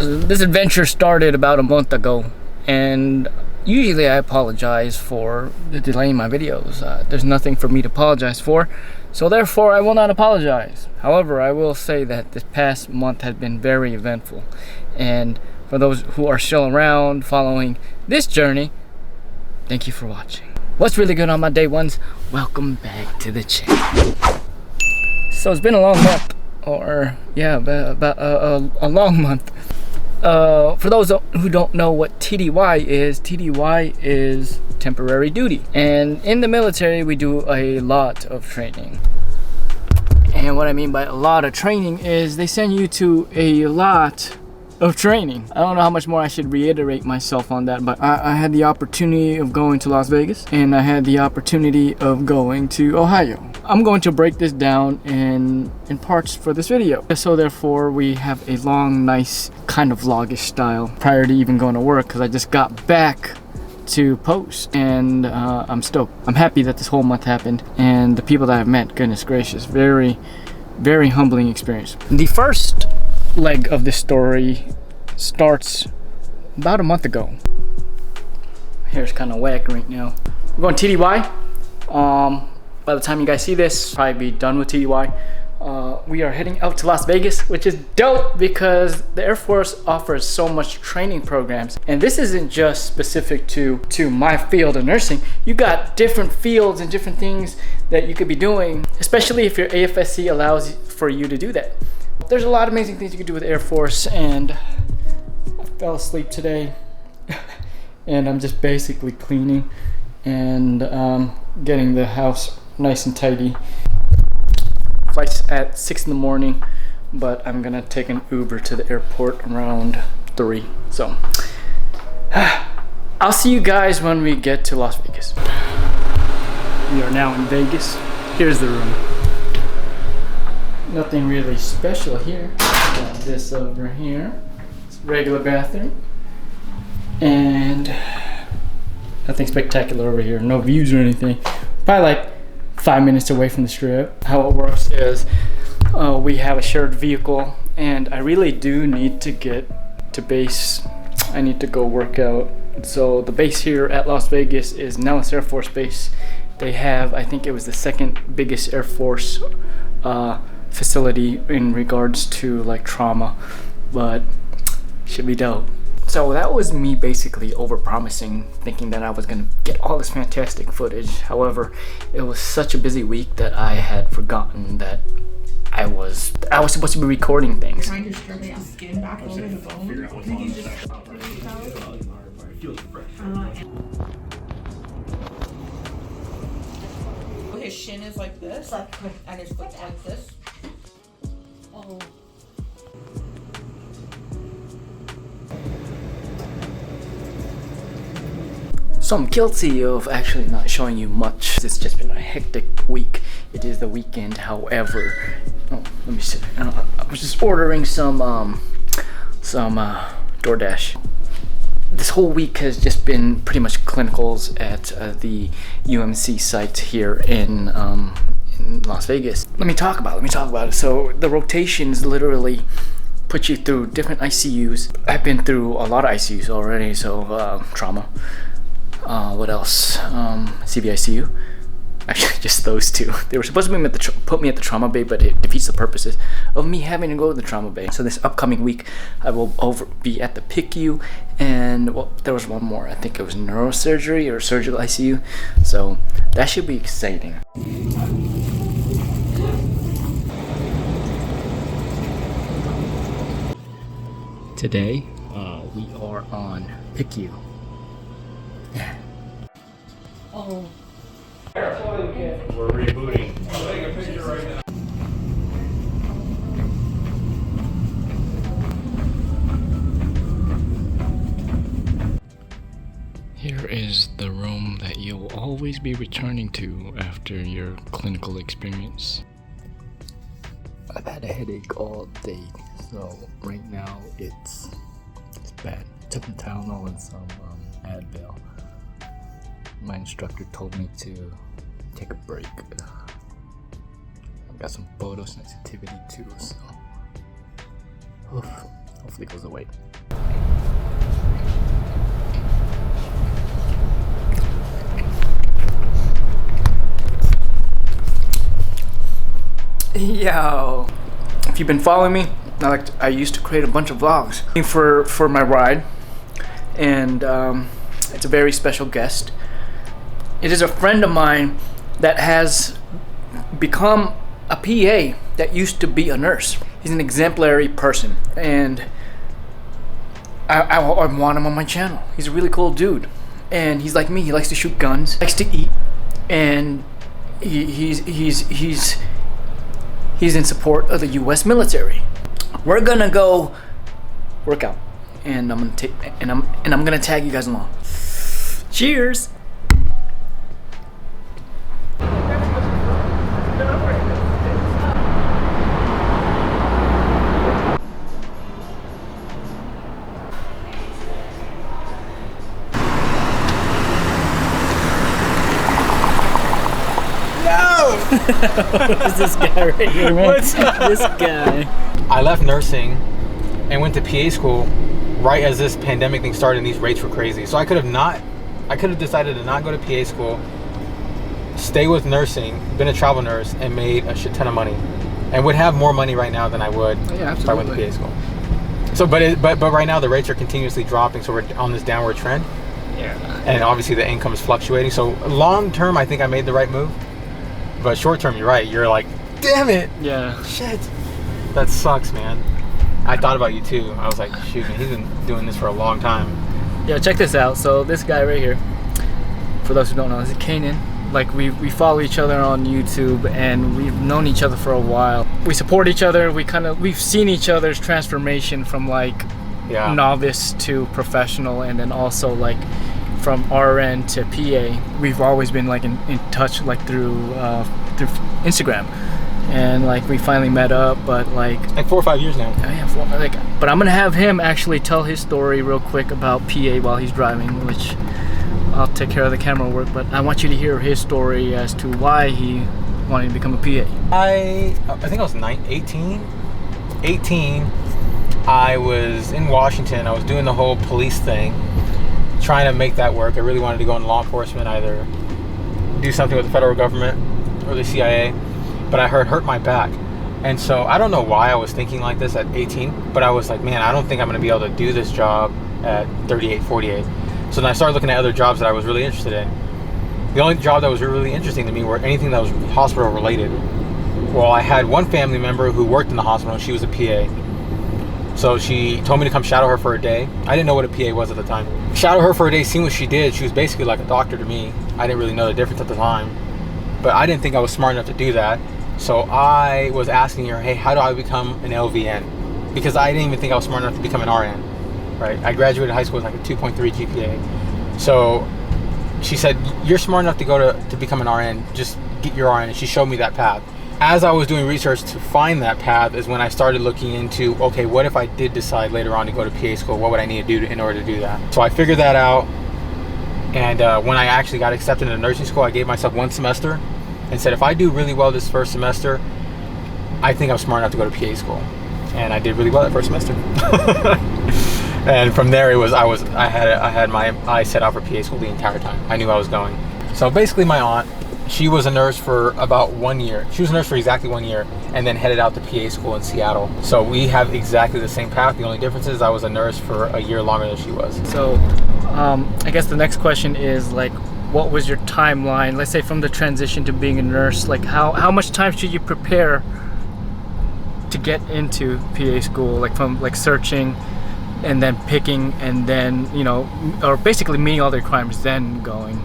This adventure started about a month ago, and usually I apologize for the delay in my videos. There's nothing for me to apologize for, so therefore I will not apologize. However, I will say that this past month has been very eventful, and for those who are still around following this journey, thank you for watching. What's really good on my day ones? Welcome back to the channel. So it's been a long month, or yeah, about a long month. For those who don't know what TDY is temporary duty. And in the military, we do a lot of training. And what I mean by a lot of training is they send you to a lot of training. I don't know how much more I should reiterate myself on that, but I had the opportunity of going to Las Vegas, and I had the opportunity of going to Ohio. I'm going to break this down in parts for this video. So therefore we have a long, nice kind of vlogish style prior to even going to work, because I just got back to post, and I'm stoked. I'm happy that this whole month happened, and the people that I've met, goodness gracious, very, very humbling experience. The first leg of this story starts about a month ago. My hair's kind of whack right now. We're going TDY. By the time you guys see this, probably be done with TDY. We are heading out to Las Vegas, which is dope because the Air Force offers so much training programs. And this isn't just specific to my field of nursing. You got different fields and different things that you could be doing, especially if your AFSC allows for you to do that. There's a lot of amazing things you can do with Air Force, and I fell asleep today and I'm just basically cleaning and getting the house nice and tidy. Flight's at 6 in the morning, but I'm gonna take an Uber to the airport around 3. So I'll see you guys when we get to Las Vegas. We are now in Vegas. Here's the room. Nothing really special here. Got this over here. It's a regular bathroom. And nothing spectacular over here. No views or anything. Probably like 5 minutes away from the strip. How it works is we have a shared vehicle, and I really do need to get to base. I need to go work out. So the base here at Las Vegas is Nellis Air Force Base. They have, I think it was the second biggest Air Force facility in regards to like trauma, but should be dope. So that was me basically overpromising, thinking that I was gonna get all this fantastic footage. However, it was such a busy week that I had forgotten that I was supposed to be recording things. Trying to stretch the skin back over the bone. I think you just his shin is like this, and his foot's like this. Oh. So I'm guilty of actually not showing you much. It's just been a hectic week. It is the weekend, however. Oh, let me see. I was just ordering some DoorDash. This whole week has just been pretty much clinicals at the UMC site here in Las Vegas. Let me talk about it. So the rotations literally put you through different ICUs. I've been through a lot of ICUs already, so trauma. What else? CVICU. Actually, just those two. They were supposed to put me at the trauma bay, but it defeats the purposes of me having to go to the trauma bay. So this upcoming week, I will be at the PICU, and well, there was one more. I think it was neurosurgery or surgical ICU. So that should be exciting. Today, we are on PICU. Oh. We're rebooting. I'm taking a picture right now. Here is the room that you'll always be returning to after your clinical experience. I've had a headache all day, so right now it's bad. Took some Tylenol and some Advil. My instructor told me to take a break. I've got some photosensitivity too, so Hopefully it goes away. Yo, if you've been following me, I used to create a bunch of vlogs for my ride, and it's a very special guest. It is a friend of mine that has become a PA that used to be a nurse. He's an exemplary person, and I want him on my channel. He's a really cool dude, and he's like me. He likes to shoot guns, likes to eat, and he's in support of the U.S. military. We're gonna go work out, and I'm gonna tag you guys along. Cheers. Who's this guy right here, man? What's this guy? I left nursing and went to PA school right as this pandemic thing started, and these rates were crazy. So I could have decided to not go to PA school, stay with nursing, been a travel nurse, and made a shit ton of money, and would have more money right now than I would if I went to PA school. So, but right now the rates are continuously dropping, so we're on this downward trend. Yeah. And obviously the income is fluctuating. So long term, I think I made the right move. But short term, you're right. You're like, damn it. Yeah. Shit. That sucks, man. I thought about you too. I was like, shoot, man, he's been doing this for a long time. Yeah, check this out. So this guy right here, for those who don't know, this is Kaynen. Like we follow each other on YouTube, and we've known each other for a while. We support each other. We've seen each other's transformation from like novice to professional, and then also like from RN to PA. We've always been like in touch like through Instagram, and like we finally met up, but like 4 or 5 years now. But I'm gonna have him actually tell his story real quick about PA while he's driving, which I'll take care of the camera work, but I want you to hear his story as to why he wanted to become a PA. I think I was 18. I was in Washington. I was doing the whole police thing, trying to make that work. I really wanted to go into law enforcement, either do something with the federal government or the CIA, but I hurt my back. And so I don't know why I was thinking like this at 18, but I was like, man, I don't think I'm going to be able to do this job at 38, 48. So then I started looking at other jobs that I was really interested in. The only job that was really interesting to me were anything that was hospital related. Well, I had one family member who worked in the hospital, and she was a PA. So she told me to come shadow her for a day. I didn't know what a PA was at the time. Shadow her for a day, seeing what she did. She was basically like a doctor to me. I didn't really know the difference at the time, but I didn't think I was smart enough to do that. So I was asking her, hey, how do I become an LVN? Because I didn't even think I was smart enough to become an RN, right? I graduated high school with like a 2.3 GPA. So she said, you're smart enough to go to become an RN, just get your RN. And she showed me that path. As I was doing research to find that path is when I started looking into, okay, what if I did decide later on to go to PA school? What would I need to do in order to do that? So I figured that out. And when I actually got accepted into nursing school, I gave myself 1 semester and said, if I do really well this first semester, I think I'm smart enough to go to PA school. And I did really well that first semester. And from there, I had my eyes set out for PA school the entire time. I knew I was going. So basically, my aunt, she was a nurse for about 1 year. She was a nurse for exactly 1 year, and then headed out to PA school in Seattle. So we have exactly the same path. The only difference is I was a nurse for a year longer than she was. So I guess the next question is like, what was your timeline? Let's say from the transition to being a nurse, like how much time should you prepare to get into PA school? Like from like searching and then picking and then, you know, or basically meeting all the requirements, then going.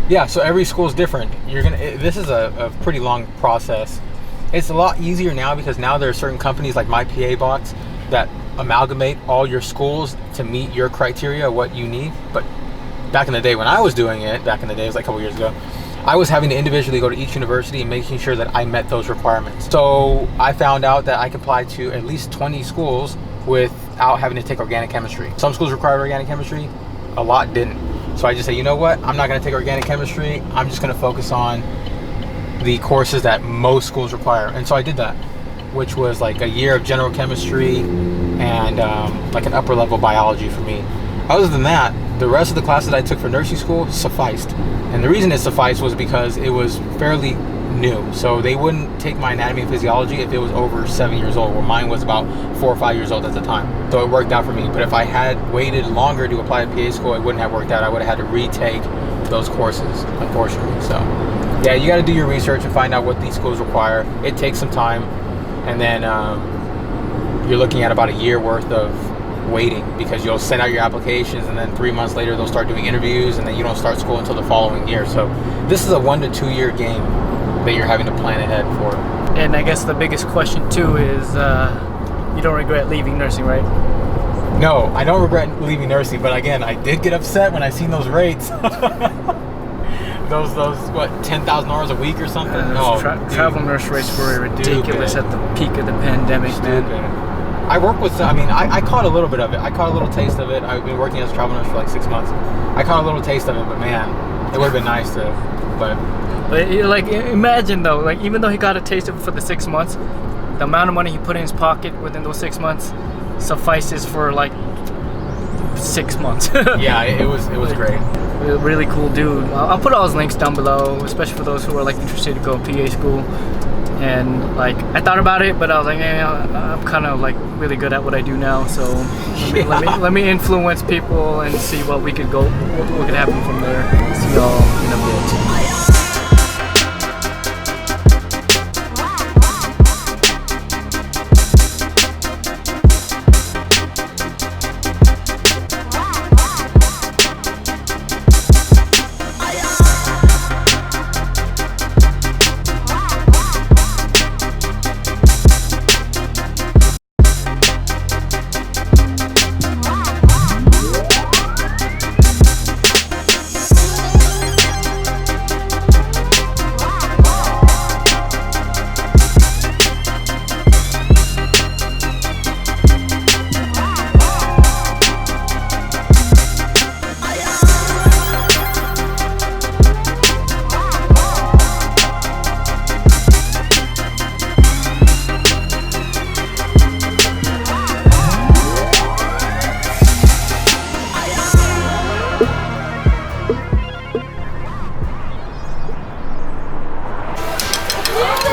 Yeah, so every school is different. This is a pretty long process. It's a lot easier now because now there are certain companies like My PA Box that amalgamate all your schools to meet your criteria, what you need. But back in the day when I was doing it, back in the day, it was like a couple years ago, I was having to individually go to each university and making sure that I met those requirements. So I found out that I could apply to at least 20 schools without having to take organic chemistry. Some schools required organic chemistry, a lot didn't. So I just said, you know what? I'm not going to take organic chemistry. I'm just going to focus on the courses that most schools require. And so I did that. which was like a year of general chemistry and like an upper level biology for me. Other than that, the rest of the classes I took for nursing school sufficed. And the reason it sufficed was because it was fairly new. So they wouldn't take my anatomy and physiology if it was over 7 years old, where mine was about 4 or 5 years old at the time. So it worked out for me. But if I had waited longer to apply to PA school, it wouldn't have worked out. I would have had to retake those courses, unfortunately. So yeah, you got to do your research and find out what these schools require. It takes some time. And then you're looking at about a year worth of waiting, because you'll send out your applications and then 3 months later they'll start doing interviews, and then you don't start school until the following year. So this is a 1 to 2 year game that you're having to plan ahead for. And I guess the biggest question too is you don't regret leaving nursing, right? No, I don't regret leaving nursing, but again, I did get upset when I seen those rates. those what, $10,000 a week or something? Travel nurse rates were ridiculous at the peak of the pandemic, man. I work with, I caught a little bit of it. I caught a little taste of it. I've been working as a travel nurse for like 6 months. I caught a little taste of it, but man, it would have been nice to, but like, imagine though, like, even though he got a taste of it for the 6 months, the amount of money he put in his pocket within those 6 months suffices for like 6 months. Yeah, it was great. Really cool dude. I'll put all his links down below, especially for those who are like interested to go to PA school. And like, I thought about it, but I was like, I'm kind of like really good at what I do now, so let me influence people and see what we could go, what could happen from there. See y'all in a bit.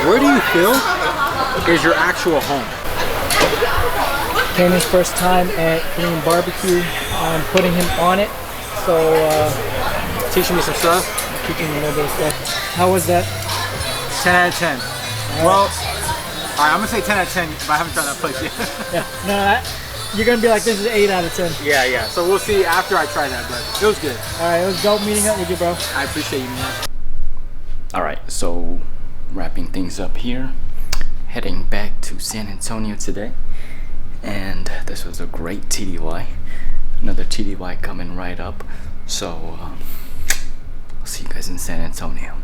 Where do you feel is your actual home? Kaynen's first time at Korean barbecue. I'm putting him on it, so Teaching me some stuff? teaching him a little bit of stuff. How was that? 10 out of 10. Well, alright, I'm gonna say 10 out of 10, but I haven't tried that place yet. Yeah, no, you're gonna be like, this is 8 out of 10. Yeah. So we'll see after I try that, but it was good. Alright, it was dope meeting up with you, bro. I appreciate you, man. Alright, so wrapping things up here, heading back to San Antonio today, and this was a great TDY. Another TDY coming right up, so I'll see you guys in San Antonio.